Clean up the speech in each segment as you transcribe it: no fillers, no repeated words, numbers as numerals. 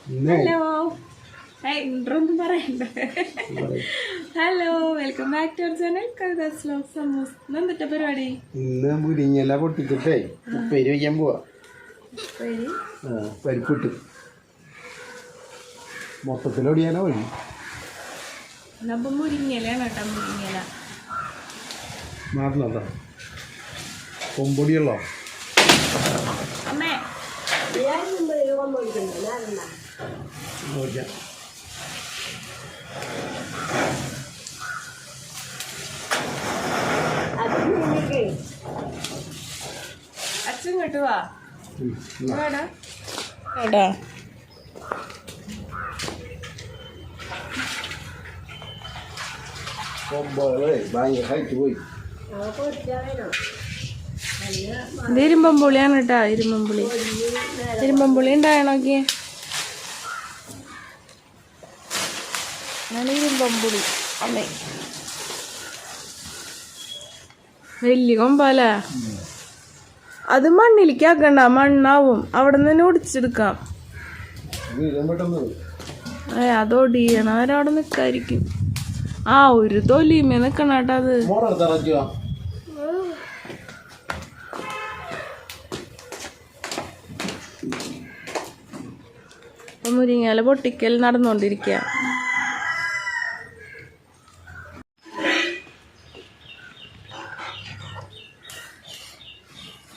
Hello ഇൻട്രൊന്നും പറയണ്ട. Hello, welcome back to our channel Kavitha's vlogs സമൂസ്. എന്നിട്ട് പരിപാടി ഇന്ന് മുരിങ്ങയില പൊട്ടിച്ചിട്ടേ ഉപ്പേരി വയ്ക്കാൻ പോവാ. പരിപ്പിട്ട് മൊത്തത്തിലൊടിയാനോ വഴി. അപ്പം മുരിങ്ങയിലാണ് കേട്ടോ. മുരിങ്ങയില മാറിനോ കൊമ്പൊടിയുള്ളോ അമ്മേ? നോക്കാം. അച്ഛൻ കേട്ടുവാ കൊമ്പുകളെ ഭയങ്കര ഹൈറ്റ് പോയി. ഇത് ഇരുമ്പമ്പുളിയാണ് കേട്ടാ. ഇരുമ്പമ്പുളി ഉണ്ടായണോക്കിയേ. ഞാൻ ഇരുമ്പമ്പുളി അമ്മേ. വലിയ കൊമ്പാലേ. അത് മണ്ണിലേക്ക് ആക്കണ്ട, മണ്ണാവും. അവിടെ നിന്ന് തന്നെ ഒടിച്ചെടുക്കാം. അതൊടിയണം. അവരവിടെ നിക്കായിരിക്കും. ആ ഒരു തൊലിമേ നിക്കണ കേട്ടാ. അത് മുരിങ്ങയില പൊട്ടിക്കൽ നടന്നുകൊണ്ടിരിക്കുക.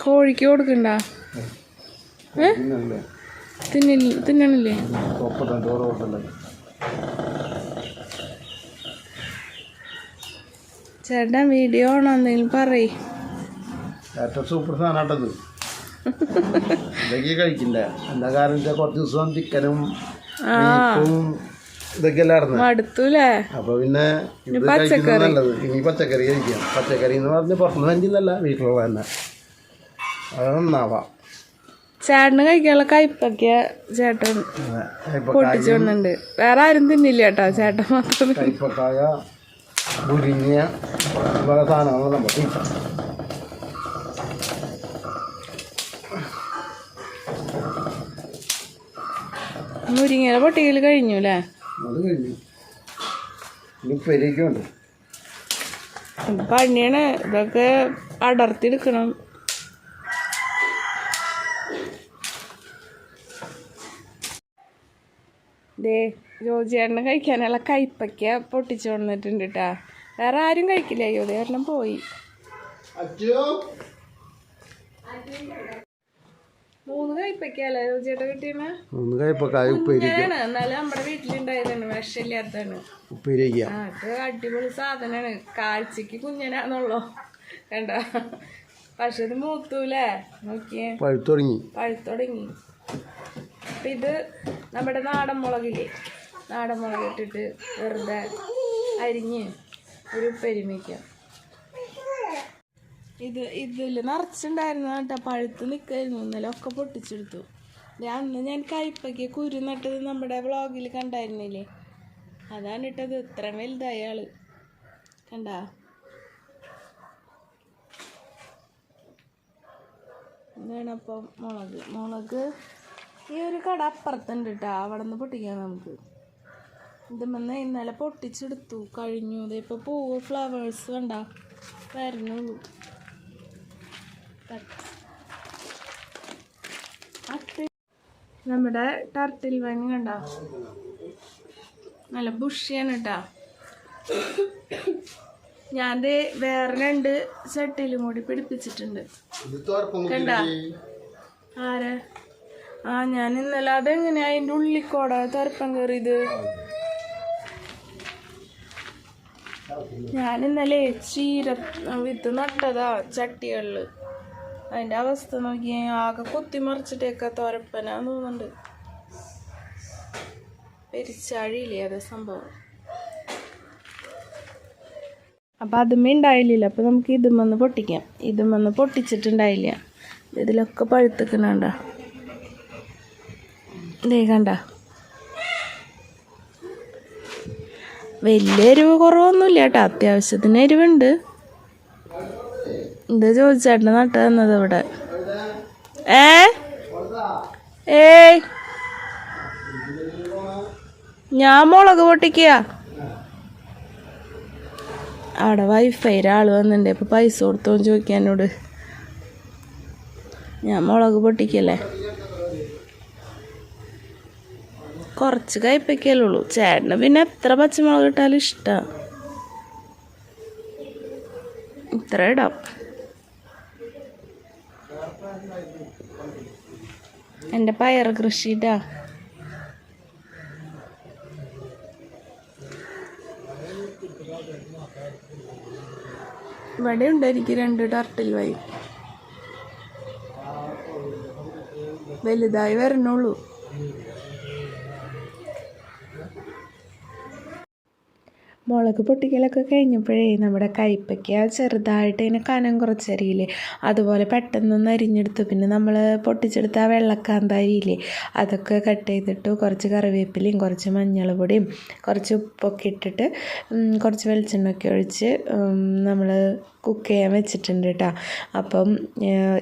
കോഴിക്ക് കൊടുക്കണ്ട? തിന്നണില്ലേ? ചേട്ടാ വീഡിയോ ആണോ? എന്തെങ്കിലും പറയ്. സൂപ്പർ സാധനമാട്ടത്. ഇതൊക്കെ കഴിക്കണ്ടേ? എന്താ കാരണം വെച്ചാൽ കുറച്ച് ദിവസം ചിക്കനും ബീഫും ഇതൊക്കെ അല്ലായിരുന്നു. മടുത്തൂലേ? അപ്പൊ പിന്നെ ഇത് കഴിക്കുന്നത് നല്ലത്. ഇനി പച്ചക്കറി കഴിക്കാം. പച്ചക്കറി എന്ന് പറഞ്ഞ് പുറത്തുനിന്ന് വഞ്ചിന്നല്ല, വീട്ടിലുള്ള തന്നെ. അത് നന്നാവാം. ചേട്ടന് കഴിക്കാനുള്ള കയ്പൊക്കെ ചേട്ടൻ പൊട്ടിച്ചോണ്ടുണ്ട്. വേറെ ആരും തിന്നില്ല കേട്ടോ, ചേട്ടൻ മാത്രം. കയ്പക്കായ, മുരിങ്ങ പല സാധനങ്ങൾ നമ്മൾ കഴിക്കാം. മുരിങ്ങയില പൊട്ടിക്കൽ കഴിഞ്ഞു അല്ലേ? അത് കഴിഞ്ഞു. ഉപ്പേരിക്കുണ്ട്. പണിയാണ് ഇതൊക്കെ. അടർത്തിയെടുക്കണം. ദേ ജോജിയേട്ടന് കഴിക്കാനുള്ള കയ്പയ്ക്ക പൊട്ടിച്ചു കൊണ്ടിട്ടുണ്ട് കേട്ടാ. വേറെ ആരും കഴിക്കില്ല. ജോജിയേട്ടനും പോയി. 3 കയ്പയ്ക്കല്ലേ ജോജിയേട്ട കിട്ടിയാണ്. 3 കയ്പക്കായ ഉപ്പേരിക്കാണ്. എന്നാലും നമ്മുടെ വീട്ടിലുണ്ടായതാണ്, വിഷമില്ലാത്തതാണ്. ഉപ്പേരിക്ക അത് അടിപൊളി സാധനമാണ്. കാഴ്ചക്ക് കുഞ്ഞനാന്നുള്ളോ കണ്ട. പക്ഷെ ഇത് മൂത്തൂലേ? നോക്കിയേ, പഴുത്തുടങ്ങി. അപ്പം ഇത് നമ്മുടെ നാടൻ മുളകില്ലേ, നാടൻ മുളക് ഇട്ടിട്ട് വെറുതെ അരിഞ്ഞ് ഒരു ഉപ്പേരി വയ്ക്കാം. ഇതിൽ നിറച്ചുണ്ടായിരുന്നു കേട്ടോ. പഴുത്ത് നിൽക്കായിരുന്നു. ഇന്നലെ ഒക്കെ പൊട്ടിച്ചെടുത്തു. അന്ന് ഞാൻ കയ്പയ്ക്ക് കുരു നട്ടത് നമ്മുടെ വ്ളോഗിൽ കണ്ടായിരുന്നില്ലേ? അതാണ് ഇട്ടത്. ഇത്ര വലുതായ ആള് കണ്ട. ഇതാണ് അപ്പം മുളക് ഈ ഒരു കട അപ്പുറത്തുണ്ട് കേട്ടോ. അവിടെ നിന്ന് പൊട്ടിക്കാം നമുക്ക്. ഇതുമെന്ന് ഇന്നലെ പൊട്ടിച്ചെടുത്തു. കഴിഞ്ഞു. ഇതിപ്പോൾ പൂവ് ഫ്ലവേഴ്സ് കണ്ട വരുന്നുള്ളൂ. നമ്മുടെ ടർട്ടിൽ വൈൻ കണ്ട, നല്ല ബുഷിയാണ് കേട്ടാ. ഞാൻ വേറെ 2 ചട്ടിയിലും കൂടി പിടിപ്പിച്ചിട്ടുണ്ട് കണ്ട. ആരെ? ഞാൻ ഇന്നലെ അതെങ്ങനെയാ അതിൻ്റെ ഉള്ളിക്കോടെ തുരപ്പം കയറിയത്? ഞാൻ ഇന്നലെ ചീര വിത്ത് നട്ടതാ ചട്ടികളിൽ. അതിൻ്റെ അവസ്ഥ നോക്കി ആകെ കുത്തിമറിച്ചിട്ടേക്ക തുരപ്പനാന്ന് തോന്നുന്നുണ്ട്. പെരിച്ചാഴിയില്ലേ അത് സംഭവം. അപ്പം അതുമേ ഉണ്ടായില്ല. അപ്പം നമുക്ക് ഇതുമെന്ന് പൊട്ടിക്കാം. ഇതുമെന്ന് പൊട്ടിച്ചിട്ടുണ്ടായില്ല. ഇതിലൊക്കെ പഴുത്തിക്കണണ്ട. ഇതേ കണ്ട. വലിയ എരിവ് കുറവൊന്നുമില്ല കേട്ടോ. അത്യാവശ്യത്തിന് എരിവുണ്ട്. ഇത് ചോദിച്ചേട്ടന് നട്ട് തന്നത് ഇവിടെ. ഏയ് ഞാൻ മുളക് പൊട്ടിക്കുക. അവിടെ വൈഫൈയുടെ ആൾ വന്നിട്ടുണ്ട്. ഇപ്പോൾ പൈസ കൊടുത്തോന്ന് ചോദിക്കാൻ എന്നോട്. ഞാൻ മുളക് പൊട്ടിക്കല്ലേ. കുറച്ച് കയ്പയ്ക്കല്ലേ ഉള്ളൂ. ചേട്ടന് പിന്നെ എത്ര പച്ചമുളക് ഇട്ടാലും ഇഷ്ടമാണ്. ഇത്ര ഇടാം. എൻ്റെ പയർ കൃഷിയിട്ടാ. ഇവിടെ ഉണ്ട് എനിക്ക് 2 ടർട്ടിൽ വൈ. വലുതായി വരണുള്ളൂ. മുളക് പൊട്ടിക്കലൊക്കെ കഴിഞ്ഞപ്പോഴേ നമ്മുടെ കയ്പയ്ക്ക ചെറുതായിട്ട് അതിന് കനം കുറച്ചരിയില്ലേ, അതുപോലെ പെട്ടെന്നൊന്ന് അരിഞ്ഞെടുത്തു. പിന്നെ നമ്മൾ പൊട്ടിച്ചെടുത്ത ആ വെള്ളക്കാന്താരിയില്ലേ, അതൊക്കെ കട്ട് ചെയ്തിട്ട് കുറച്ച് കറിവേപ്പിലയും കുറച്ച് മഞ്ഞൾ പൊടിയും കുറച്ച് ഉപ്പൊക്കെ ഇട്ടിട്ട് കുറച്ച് വെളിച്ചെണ്ണയൊക്കെ ഒഴിച്ച് നമ്മൾ കുക്ക് ചെയ്യാൻ വെച്ചിട്ടുണ്ട് കേട്ടോ. അപ്പം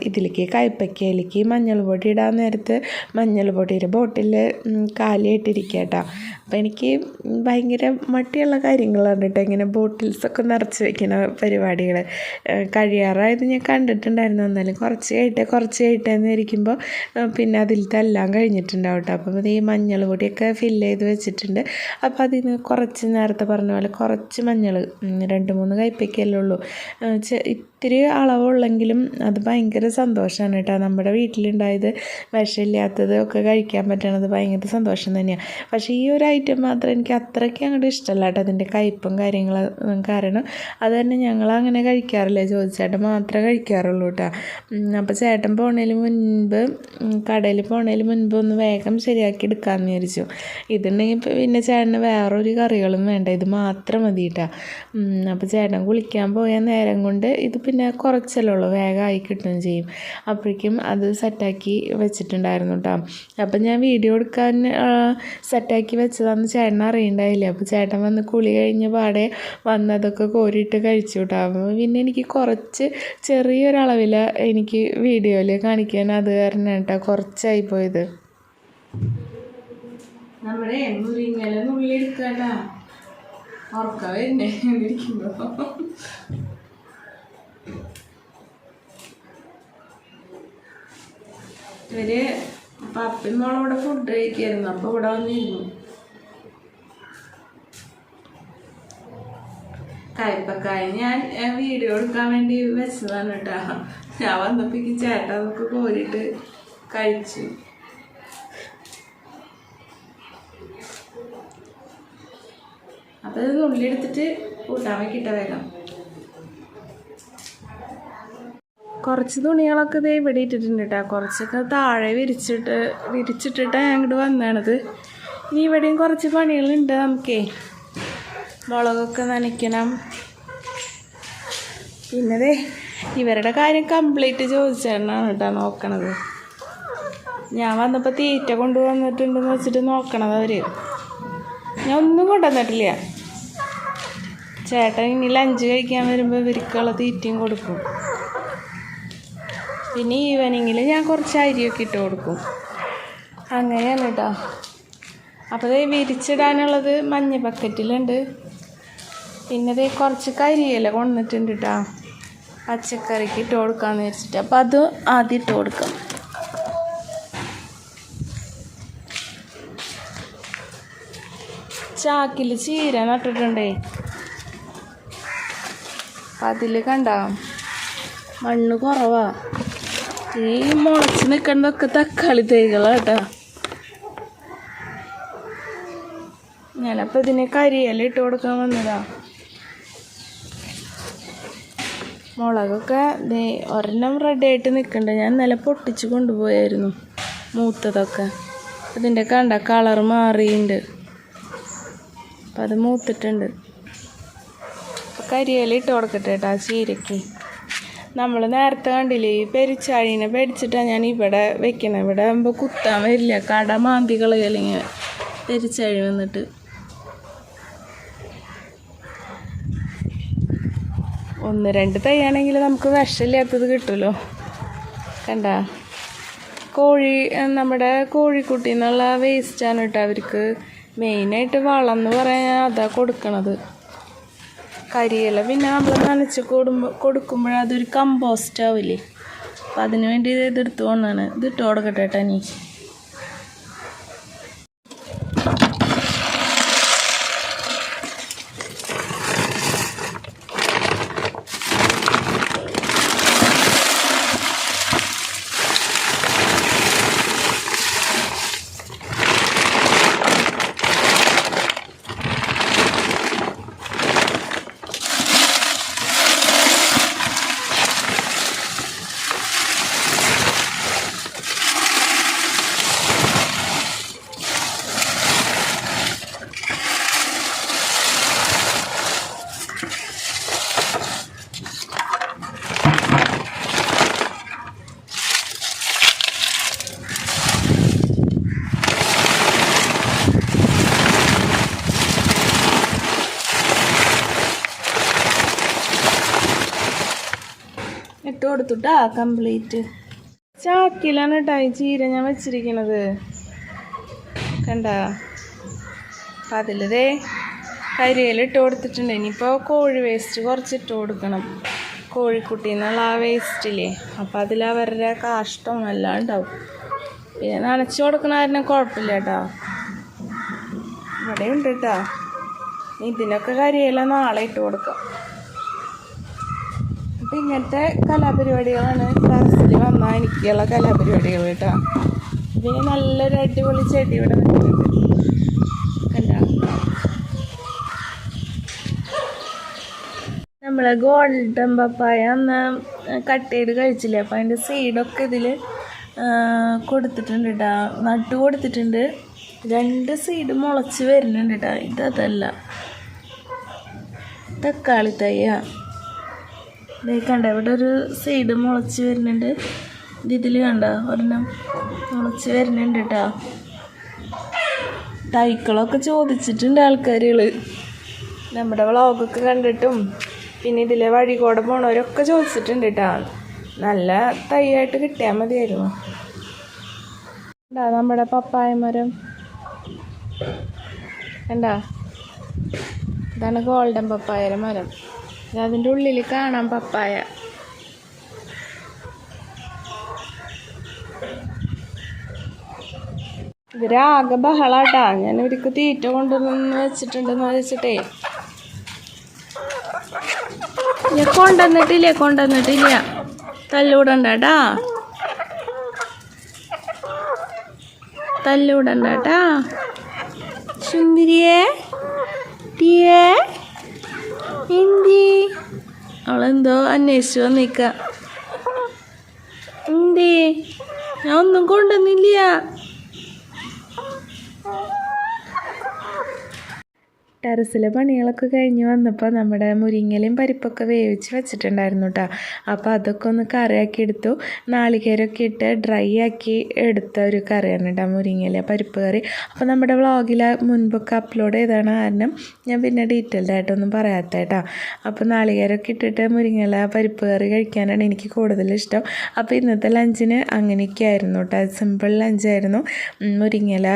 ഇതിലേക്ക് കയ്പയ്ക്കയിലേക്ക് മഞ്ഞൾ പൊടി ഇടാൻ നേരത്ത് മഞ്ഞൾ പൊടിയുടെ ബോട്ടിൽ കാലിയായിട്ടിരിക്കുക കേട്ടോ. അപ്പം എനിക്ക് ഭയങ്കര മടിയുള്ള കാര്യങ്ങളാണ് കേട്ടോ ഇങ്ങനെ ബോട്ടിൽസൊക്കെ നിറച്ച് വെക്കുന്ന പരിപാടികൾ. കഴിയാറായത് ഞാൻ കണ്ടിട്ടുണ്ടായിരുന്നു. എന്നാലും കുറച്ച് കഴിട്ടെന്ന് ഇരിക്കുമ്പോൾ പിന്നെ അതിലത്തെ എല്ലാം കഴിഞ്ഞിട്ടുണ്ടാവും കേട്ടോ. അപ്പം ഈ മഞ്ഞൾ പൊടിയൊക്കെ ഫില്ല് ചെയ്ത് വെച്ചിട്ടുണ്ട്. അപ്പോൾ അതിന് കുറച്ച് നേരത്തെ പറഞ്ഞ പോലെ കുറച്ച് മഞ്ഞൾ 2-3 കയ്പയ്ക്കല്ലേ ഉള്ളൂ. ഇത്തിരി അളവുള്ളെങ്കിലും അത് ഭയങ്കര സന്തോഷമാണ് കേട്ടോ. നമ്മുടെ വീട്ടിലുണ്ടായത് വിഷമില്ലാത്തത് ഒക്കെ കഴിക്കാൻ പറ്റണത് ഭയങ്കര സന്തോഷം തന്നെയാണ്. പക്ഷേ ഈ ഒരു ഐറ്റം മാത്രം എനിക്ക് അത്രയ്ക്ക് അങ്ങോട്ട് ഇഷ്ടമല്ല കേട്ടോ, അതിൻ്റെ കയ്പും കാര്യങ്ങളും. കാരണം അത് തന്നെ ഞങ്ങളങ്ങനെ കഴിക്കാറില്ല. ചോദിച്ചേട്ടൻ മാത്രമേ കഴിക്കാറുള്ളൂ കേട്ടോ. അപ്പോൾ ചേട്ടൻ പോണതിന് മുൻപ് കടയിൽ പോണതിന് മുൻപ് ഒന്ന് വേഗം ശരിയാക്കി എടുക്കാമെന്ന് വിചാരിച്ചു. ഇതുണ്ടെങ്കിൽ പിന്നെ ചേട്ടന് വേറൊരു കറികളും വേണ്ട, ഇത് മാത്രം മതി കേട്ടോ. അപ്പോൾ ചേട്ടൻ കുളിക്കാൻ പോയ നേരം കൊണ്ട് ഇത് പിന്നെ കുറച്ചല്ലേ ഉള്ളൂ, വേഗമായി കിട്ടുകയും ചെയ്യും. അപ്പോഴേക്കും അത് സെറ്റാക്കി വെച്ചിട്ടുണ്ടായിരുന്നു കേട്ടോ. അപ്പം ഞാൻ വീഡിയോ എടുക്കാൻ സെറ്റാക്കി വെച്ചതാണെന്ന് ചേട്ടൻ അറിയണ്ടായില്ല. അപ്പോൾ ചേട്ടൻ വന്ന് കുളി കഴിഞ്ഞ പാടെ വന്നതൊക്കെ കോരിയിട്ട് കഴിച്ചു കേട്ടോ. അപ്പോൾ പിന്നെ എനിക്ക് കുറച്ച് ചെറിയൊരളവിൽ എനിക്ക് വീഡിയോയിൽ കാണിക്കാൻ അത് കാരണം കേട്ടോ കുറച്ചായി പോയത്. നമ്മുടെ മുരിങ്ങല നുള്ളി എടുക്കണ്ട ഉറക്ക വരുന്നേ ഇരിക്കുമ്പോൾ. ഇവര് പപ്പയും മോളും ഇവിടെ ഫുഡ് കഴിക്കായിരുന്നു. അപ്പോൾ ഇവിടെ വന്നിരുന്നു. കയ്പക്കായ ഞാൻ വീഡിയോ എടുക്കാൻ വേണ്ടി വെച്ചതാണ് കേട്ടോ. ഞാൻ വന്നപ്പോഴേക്ക് ചേട്ടൻ അതൊക്കെ കോരിയിട്ട് കഴിച്ചു. അപ്പോൾ ഇത് നുള്ളി എടുത്തിട്ട് കൂട്ടാൻ വെക്കിട്ട വേഗം. കുറച്ച് തുണികളൊക്കെ ഇതേ ഇവിടെ ഇട്ടിട്ടുണ്ട് കേട്ടോ. കുറച്ചൊക്കെ താഴെ വിരിച്ചിട്ടിട്ടാണ് അങ്ങോട്ട് വന്നാണത്. ഇനി ഇവിടെയും കുറച്ച് പണികളുണ്ട് നമുക്കേ. മുളകൊക്കെ നനയ്ക്കണം. പിന്നെ ഇവരുടെ കാര്യം കംപ്ലീറ്റ് ചോദിച്ചേട്ടനാണ് കേട്ടോ നോക്കണത്. ഞാൻ വന്നപ്പോൾ തീറ്റ കൊണ്ടുവന്നിട്ടുണ്ടെന്ന് വെച്ചിട്ട് നോക്കണത് അവർ. ഞാൻ ഒന്നും കൊണ്ടുവന്നിട്ടില്ല. ചേട്ടൻ ഇനി ലഞ്ച് കഴിക്കാൻ വരുമ്പോൾ ഇവർക്കുള്ള തീറ്റയും കൊടുക്കും. പിന്നെ ഈവനിങ്ങിൽ ഞാൻ കുറച്ച് അരിയൊക്കെ ഇട്ട് കൊടുക്കും. അങ്ങനെയാണ് കേട്ടോ. അപ്പോൾ ഇത് വിരിച്ചിടാനുള്ളത് മഞ്ഞ ബക്കറ്റിലുണ്ട്. പിന്നെ കുറച്ച് കരിയില കൊണ്ടിട്ടുണ്ട് കേട്ടോ, പച്ചക്കറിക്ക് ഇട്ട് കൊടുക്കാമെന്ന് വെച്ചിട്ട്. അപ്പോൾ അത് ആദ്യം ഇട്ട് കൊടുക്കാം. ചാക്കിൽ ചീര നട്ടിട്ടുണ്ടേ. അപ്പം അതിൽ കണ്ട മണ്ണ് കുറവാ. ഈ മുളച്ച് നിൽക്കുന്നതൊക്കെ തക്കാളി തൈകളാണ് കേട്ടോ. ഞാനപ്പോൾ ഇതിന് കരിയില ഇട്ട് കൊടുക്കാൻ വന്നതാ. മുളകൊക്കെ ഒരെണ്ണം റെഡി ആയിട്ട് നിൽക്കുന്നുണ്ട്. ഞാൻ ഇന്നലെ പൊട്ടിച്ച് കൊണ്ടുപോയായിരുന്നു മൂത്തതൊക്കെ. ഇതിൻ്റെ കണ്ട കളർ മാറിയിട്ടുണ്ട്. അപ്പം അത് മൂത്തിട്ടുണ്ട്. അപ്പോൾ കരിയില ഇട്ട് കൊടുക്കട്ടെ കേട്ടോ ചീരയ്ക്ക്. നമ്മൾ നേരത്തെ കണ്ടില്ലേ ഈ പെരിച്ചാഴീനെ പേടിച്ചിട്ടാണ് ഞാൻ ഇവിടെ വെക്കണം. ഇവിടെ ആകുമ്പോൾ കുത്താൻ വരില്ല, കട മാന്തി കളയല്ലെങ്കിൽ പെരിച്ചാഴി വന്നിട്ട്. ഒന്ന് രണ്ട് തൈയാണെങ്കിൽ നമുക്ക് വിഷമില്ലാത്തത് കിട്ടുമല്ലോ. കണ്ട നമ്മുടെ കോഴിക്കുട്ടി എന്നുള്ള വേസ്റ്റാണ് കേട്ടോ അവർക്ക് മെയിനായിട്ട് വളം എന്ന് പറയാൻ അതാ കൊടുക്കണത്. കരിയില പിന്നെ നമ്മൾ നനച്ച് കൊടുക്കുമ്പോൾ അതൊരു കമ്പോസ്റ്റ് ആവില്ലേ, അപ്പം അതിന് വേണ്ടി ഇതെടുത്ത് കൊണ്ടാണ് ഇതിട്ട് കൊടുക്കട്ടെ കേട്ടോ. നീ ഇട്ട് കൊടുത്തുട്ടാ കംപ്ലീറ്റ്. ചാക്കിലാണ് കേട്ടോ ഈ ചീര ഞാൻ വെച്ചിരിക്കണത്, കണ്ട. അപ്പം അതിലതേ കരിയില ഇട്ട് കൊടുത്തിട്ടുണ്ട്. ഇനിയിപ്പോൾ കോഴി വേസ്റ്റ് കുറച്ചിട്ട് കൊടുക്കണം, കോഴിക്കുട്ടി എന്നുള്ള ആ വേസ്റ്റില്ലേ. അപ്പം അതിൽ അവരുടെ കാഷ്ടം എല്ലാം ഉണ്ടാവും. പിന്നെ നനച്ച് കൊടുക്കണ കാരണം കുഴപ്പമില്ല കേട്ടോ. ഇവിടെ ഉണ്ട് കേട്ടോ. ഇതിനൊക്കെ കരിയില നാളെ ഇട്ട് കൊടുക്കാം. അപ്പം ഇങ്ങനത്തെ കലാപരിപാടികളാണ് ടെറസിൽ വന്നാൽ എനിക്കുള്ള കലാപരിപാടികൾ കേട്ടോ. പിന്നെ നല്ലൊരു അടിപൊളി ചെടി ഇവിടെ നിൽക്കുന്നുണ്ട്, കണ്ട. നമ്മൾ ഗോൾഡൻ പപ്പായ അന്ന് കട്ട് ചെയ്ത് കഴിച്ചില്ലേ, അപ്പം അതിൻ്റെ സീഡൊക്കെ ഇതിൽ കൊടുത്തിട്ടുണ്ട് കേട്ടോ, നട്ടു കൊടുത്തിട്ടുണ്ട്. 2 സീഡ് മുളച്ച് വരുന്നുണ്ട് കേട്ടോ. ഇതല്ല, തക്കാളി തയ്യാ. കണ്ട ഇവിടെ ഒരു സൈഡ് മുളച്ച് വരുന്നുണ്ട്. ഇതിൽ കണ്ട ഒരെണ്ണം മുളച്ച് വരുന്നുണ്ട് കേട്ടോ. തൈക്കളൊക്കെ ചോദിച്ചിട്ടുണ്ട് ആൾക്കാരുകൾ നമ്മുടെ വ്ളോഗൊക്കെ കണ്ടിട്ടും. പിന്നെ ഇതിലെ വഴി കൂടെ പോണവരൊക്കെ ചോദിച്ചിട്ടുണ്ട് കേട്ടോ. നല്ല തൈയായിട്ട് കിട്ടിയാൽ മതിയായിരുന്നു. നമ്മുടെ പപ്പായ മരം കണ്ട, ഇതാണ് ഗോൾഡൻ പപ്പായ മരം. അതിൻ്റെ ഉള്ളിൽ കാണാം പപ്പായ. ഇവരാകെ ബഹളാട്ടാ. ഞാൻ ഇവർക്ക് തീറ്റ കൊണ്ടുവന്ന് വെച്ചിട്ടുണ്ടെന്ന് വെച്ചിട്ടേ കൊണ്ടുവന്നിട്ടില്ല. തല്ലൂടണ്ടാട്ടാ, തല്ലൂടണ്ടാട്ടാ. സുന്ദരിയേ ടീയേ എന്തി അവളെന്തോ അന്വേഷിച്ചു വന്നിക്ക. എന്തി ഞാൻ ഒന്നും കൊണ്ടുവന്നില്ല. ടെറസിലെ പണികളൊക്കെ കഴിഞ്ഞ് വന്നപ്പോൾ നമ്മുടെ മുരിങ്ങലയും പരിപ്പൊക്കെ വേവിച്ച് വെച്ചിട്ടുണ്ടായിരുന്നു കേട്ടോ. അപ്പോൾ അതൊക്കെ ഒന്ന് കറിയാക്കി എടുത്തു. നാളികേരമൊക്കെ ഇട്ട് ഡ്രൈ ആക്കി എടുത്ത ഒരു കറിയാണ് കേട്ടോ മുരിങ്ങല പരിപ്പ് കറി. അപ്പോൾ നമ്മുടെ വ്ളോഗിൽ മുൻപൊക്കെ അപ്ലോഡ് ചെയ്താണ് കാരണം ഞാൻ പിന്നെ ഡീറ്റെയിൽഡായിട്ടൊന്നും പറയാത്ത കേട്ടോ. അപ്പോൾ നാളികേരമൊക്കെ ഇട്ടിട്ട് മുരിങ്ങല പരിപ്പ് കറി കഴിക്കാനാണ് എനിക്ക് കൂടുതൽ ഇഷ്ടം. അപ്പോൾ ഇന്നത്തെ ലഞ്ചിന് അങ്ങനെയൊക്കെ ആയിരുന്നു കേട്ടോ. സിമ്പിൾ ലഞ്ചായിരുന്നു. മുരിങ്ങല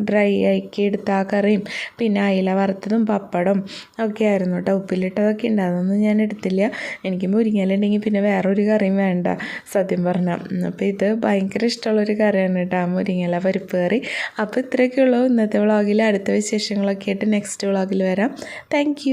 ഡ്രൈ ആക്കി എടുത്ത ആ കറിയും പിന്നെ അയില വറുത്തതും പപ്പടം ഒക്കെ ആയിരുന്നു കേട്ടോ. ഉപ്പിലിട്ടതൊക്കെ ഉണ്ട്, അതൊന്നും ഞാൻ എടുത്തില്ല. എനിക്ക് മുരിങ്ങയില ഉണ്ടെങ്കിൽ പിന്നെ വേറൊരു കറിയും വേണ്ട സത്യം പറഞ്ഞാൽ. അപ്പോൾ ഇത് ഭയങ്കര ഇഷ്ടമുള്ളൊരു കറിയാണ് കേട്ടോ, മുരിങ്ങയില പരിപ്പ് കറി. അപ്പോൾ ഇത്രയൊക്കെ ഉള്ളൂ ഇന്നത്തെ വ്ളോഗിൽ. അടുത്ത വിശേഷങ്ങളൊക്കെ ആയിട്ട് നെക്സ്റ്റ് വ്ളോഗിൽ വരാം. താങ്ക്